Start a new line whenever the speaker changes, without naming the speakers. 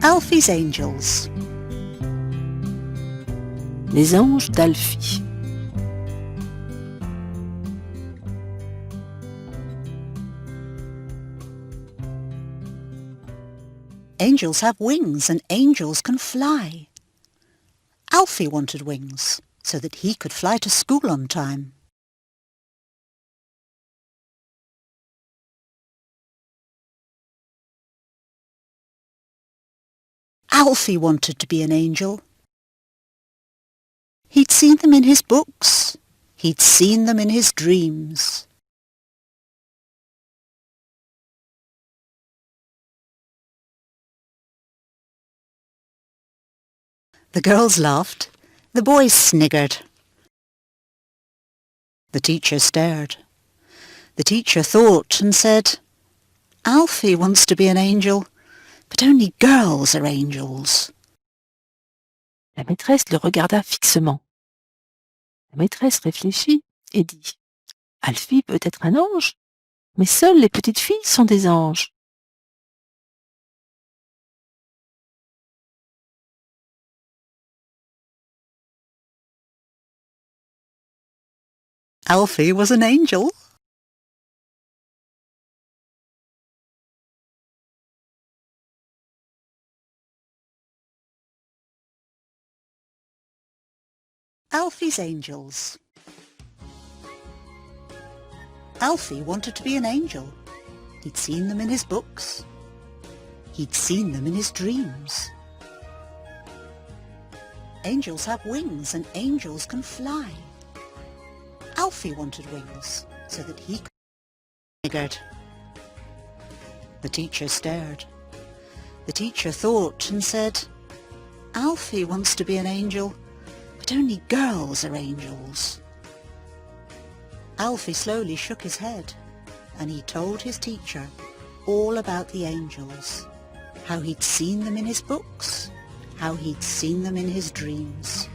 Alfies Angels.
Les anges d'Alfie.
Angels have wings and angels can fly. Alfie wanted wings so that he could fly to school on time. Alfie wanted to be an angel. He'd seen them in his books. He'd seen them in his dreams. The girls laughed. The boys sniggered. The teacher stared. The teacher thought and said, "Alfie wants to be an angel, but only girls are angels."
La maîtresse le regarda fixement. La maîtresse réfléchit et dit « Alfie peut être un ange, mais seules les petites filles sont des anges. »
Alfie was an angel. Alfies Angels. Alfie wanted to be an angel. He'd seen them in his books. He'd seen them in his dreams. Angels have wings and angels can fly. Alfie wanted wings so that he could sniggered. The teacher stared. The teacher thought and said, "Alfie wants to be an angel, but only girls are angels." Alfie slowly shook his head and he told his teacher all about the angels, how he'd seen them in his books, how he'd seen them in his dreams.